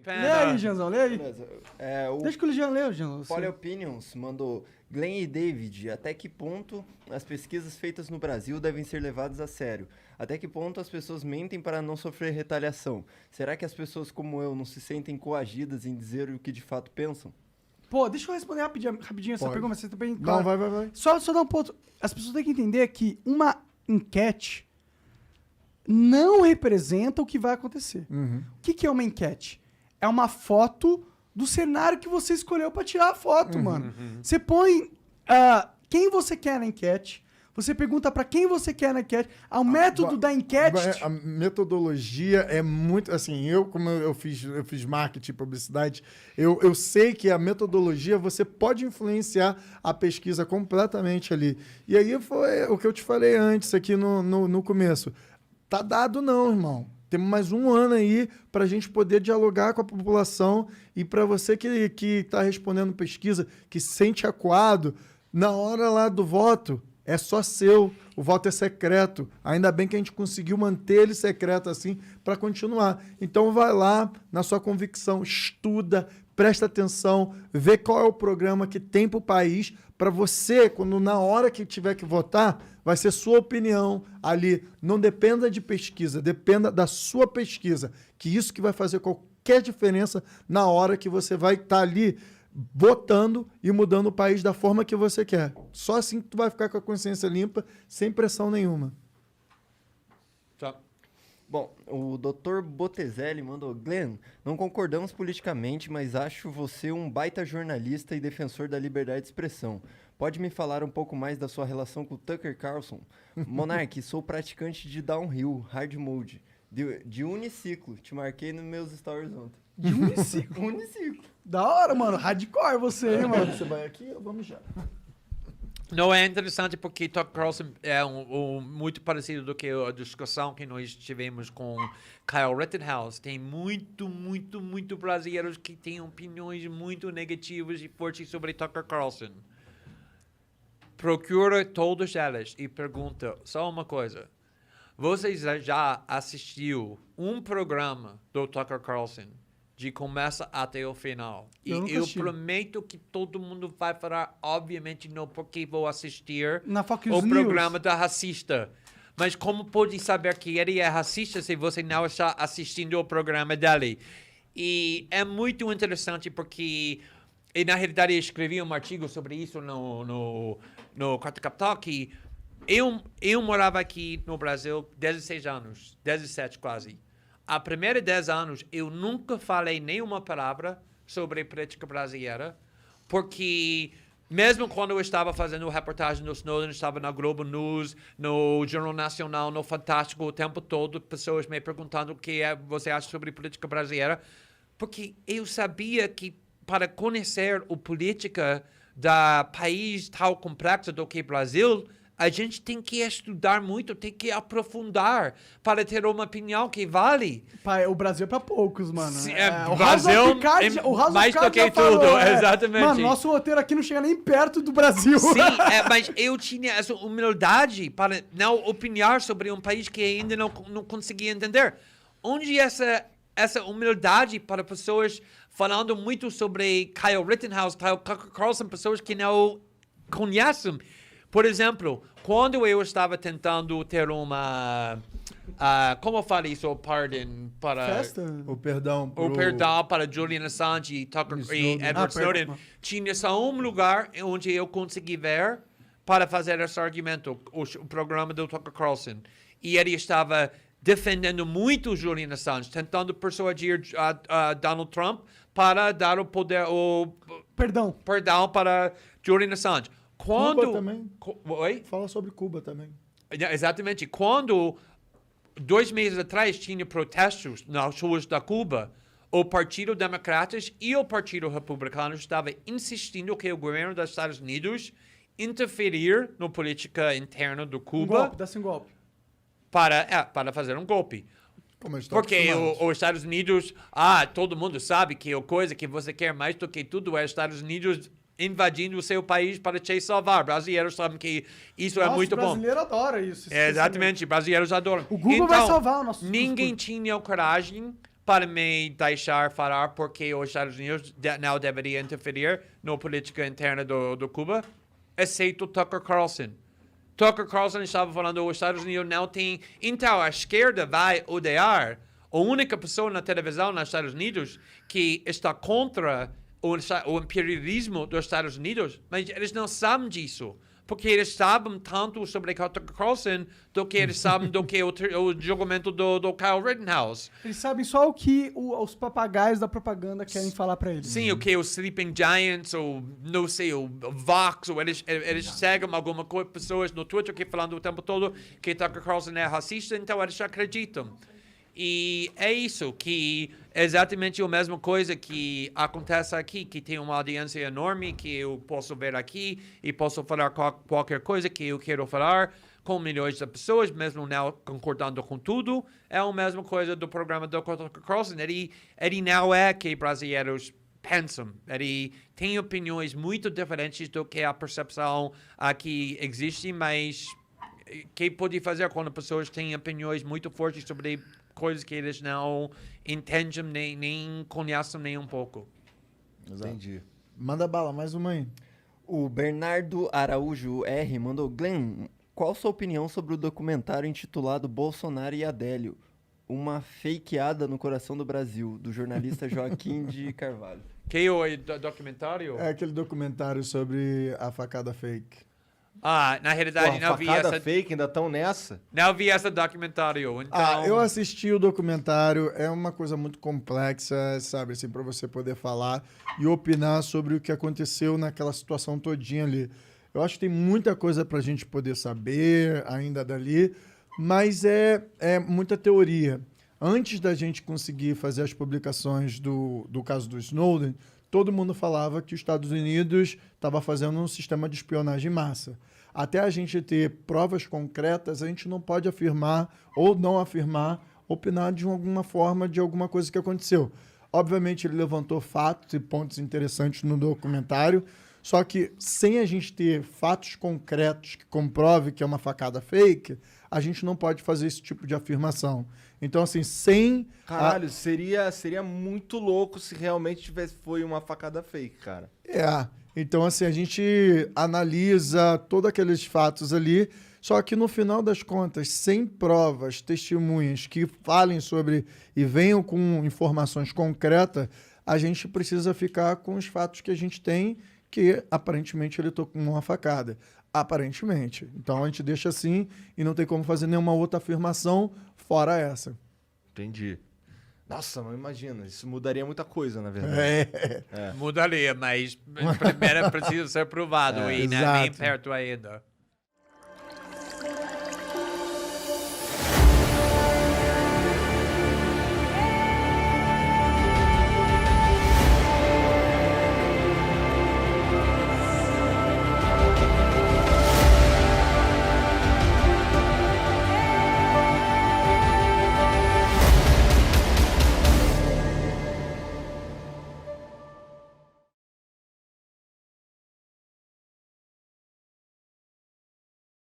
pena. Lê aí, Janzão, lê aí. Beleza. Deixa que o Jean lê, Jean. Poly Opinions mandou: Glenn e David, até que ponto as pesquisas feitas no Brasil devem ser levadas a sério? Até que ponto as pessoas mentem para não sofrer retaliação? Será que as pessoas como eu não se sentem coagidas em dizer o que de fato pensam? Pô, deixa eu responder rapidinho essa pergunta, você tá bem Não, claro. vai. Só dar um ponto. As pessoas têm que entender que uma enquete não representa o que vai acontecer. Uhum. O que é uma enquete? É uma foto do cenário que você escolheu pra tirar a foto, mano. Você põe quem você quer na enquete, você pergunta pra quem você quer na enquete. O método da enquete... A metodologia é muito... Assim, como eu fiz marketing e publicidade, eu sei que a metodologia você pode influenciar a pesquisa completamente ali. E aí foi o que eu te falei antes aqui no começo. Tá dado não, irmão. Temos mais um ano aí para a gente poder dialogar com a população e para você que está respondendo pesquisa, que se sente acuado, na hora lá do voto, é só seu. O voto é secreto. Ainda bem que a gente conseguiu manter ele secreto assim para continuar. Então vai lá na sua convicção, estuda, presta atenção, vê qual é o programa que tem para o país, para você, quando na hora que tiver que votar, vai ser sua opinião ali. Não dependa de pesquisa, dependa da sua pesquisa, que isso que vai fazer qualquer diferença na hora que você vai estar ali votando e mudando o país da forma que você quer. Só assim que tu vai ficar com a consciência limpa, sem pressão nenhuma. Tá. Bom, o Dr. Botezelli mandou: Glenn, não concordamos politicamente, mas acho você um baita jornalista e defensor da liberdade de expressão. Pode me falar um pouco mais da sua relação com o Tucker Carlson? Monark, sou praticante de downhill, hard mode, de uniciclo. Te marquei nos meus stories ontem. De uniciclo. Uniciclo. Da hora, mano. Hardcore você, hein, mano. Você vai aqui, vamos já. Não, é interessante porque Tucker Carlson é muito parecido do que a discussão que nós tivemos com Kyle Rittenhouse. Tem muito brasileiros que têm opiniões muito negativas e fortes sobre Tucker Carlson. Procura todas elas e pergunta só uma coisa. Vocês já assistiu um programa do Tucker Carlson de começo até o final? E eu prometo que todo mundo vai falar, obviamente não, porque vou assistir Na Fox o News. programa da racista. Mas como pode saber que ele é racista se você não está assistindo o programa dele? E é muito interessante porque, na realidade, eu escrevi um artigo sobre isso no Quarto Capital, que eu morava aqui no Brasil 16 anos, 17 quase. A primeira 10 anos, eu nunca falei nenhuma palavra sobre política brasileira, porque mesmo quando eu estava fazendo reportagem no Snowden, estava na Globo News, no Jornal Nacional, no Fantástico, o tempo todo, pessoas me perguntando o que você acha sobre política brasileira, porque eu sabia que para conhecer a política da país tão complexo do que o Brasil, a gente tem que estudar muito, tem que aprofundar para ter uma opinião que vale. Pai, o Brasil é pra poucos, mano. Sim, o Brasil House of mais do Cards que já falou, tudo, exatamente. Mano, nosso roteiro aqui não chega nem perto do Brasil. Sim, mas eu tinha essa humildade para não opinar sobre um país que ainda não conseguia entender. Onde essa humildade para pessoas falando muito sobre Kyle Rittenhouse, Kyle Carlson, pessoas que não conhecem. Por exemplo, quando eu estava tentando ter uma... como eu falei isso? O pardon para... Festa? O perdão. O perdão para Julian Assange e Edward Snowden. Tinha só um lugar onde eu consegui ver para fazer esse argumento, o programa do Tucker Carlson. E ele estava defendendo muito o Julian Assange, tentando persuadir Donald Trump para dar o poder, Perdão para Julian Assange. Cuba também. Oi? Fala sobre Cuba também. Exatamente. Quando, 2 meses atrás, tinha protestos nas ruas da Cuba, o Partido Democrata e o Partido Republicano estavam insistindo que o governo dos Estados Unidos interferir na política interna do Cuba Dá-se um golpe. para fazer um golpe. Porque os Estados Unidos, todo mundo sabe que a coisa que você quer mais do que tudo é os Estados Unidos invadindo o seu país para te salvar. Brasileiros sabem que isso é muito bom. O brasileiro adora isso. Exatamente, brasileiros adoram. O Google vai salvar o nosso... Ninguém tinha coragem para me deixar falar porque os Estados Unidos não deveriam interferir na política interna do Cuba, exceto Tucker Carlson. Tucker Carlson estava falando que os Estados Unidos não têm... Então, a esquerda vai odiar a única pessoa na televisão nos Estados Unidos que está contra o imperialismo dos Estados Unidos, mas eles não sabem disso. Porque eles sabem tanto sobre Tucker Carlson do que eles sabem do que o julgamento do Kyle Rittenhouse. Eles sabem só o que os papagaios da propaganda querem falar pra eles. Sim, o que os Sleeping Giants, ou não sei, o Vox, ou eles seguem algumas pessoas no Twitter que falando o tempo todo que Tucker Carlson é racista, então eles acreditam. E é isso, que é exatamente a mesma coisa que acontece aqui, que tem uma audiência enorme, que eu posso ver aqui e posso falar qualquer coisa que eu quero falar com milhões de pessoas, mesmo não concordando com tudo. É a mesma coisa do programa do Tucker Carlson. Ele não é que brasileiros pensam. Ele tem opiniões muito diferentes do que a percepção aqui existe, mas o que pode fazer quando pessoas têm opiniões muito fortes sobre coisas que eles não entendem nem conhecem nem um pouco. Entendi. Manda bala, mais uma aí. O Bernardo Araújo R mandou: Glenn, qual sua opinião sobre o documentário intitulado Bolsonaro e Adélio? Uma fakeada no coração do Brasil, do jornalista Joaquim de Carvalho. Que o documentário? É aquele documentário sobre a facada fake. Na realidade, não vi facada essa... fake, ainda estão nessa? Não vi esse documentário, então... Eu assisti o documentário, é uma coisa muito complexa, sabe, assim, para você poder falar e opinar sobre o que aconteceu naquela situação todinha ali. Eu acho que tem muita coisa pra gente poder saber ainda dali, mas é muita teoria. Antes da gente conseguir fazer as publicações do caso do Snowden, todo mundo falava que os Estados Unidos estava fazendo um sistema de espionagem em massa. Até a gente ter provas concretas, a gente não pode afirmar ou não afirmar, opinar de alguma forma de alguma coisa que aconteceu. Obviamente, ele levantou fatos e pontos interessantes no documentário, só que sem a gente ter fatos concretos que comprove que é uma facada fake, a gente não pode fazer esse tipo de afirmação. Então, assim, sem... Caralho, seria muito louco se realmente foi uma facada fake, cara. Então, assim, a gente analisa todos aqueles fatos ali, só que no final das contas, sem provas, testemunhas que falem sobre e venham com informações concretas, a gente precisa ficar com os fatos que a gente tem, que aparentemente ele tocou uma facada. Aparentemente. Então a gente deixa assim e não tem como fazer nenhuma outra afirmação fora essa. Entendi. Nossa, mas imagina, isso mudaria muita coisa, na verdade. Mudaria, mas primeiro precisa ser provado e não é nem exato. perto ainda.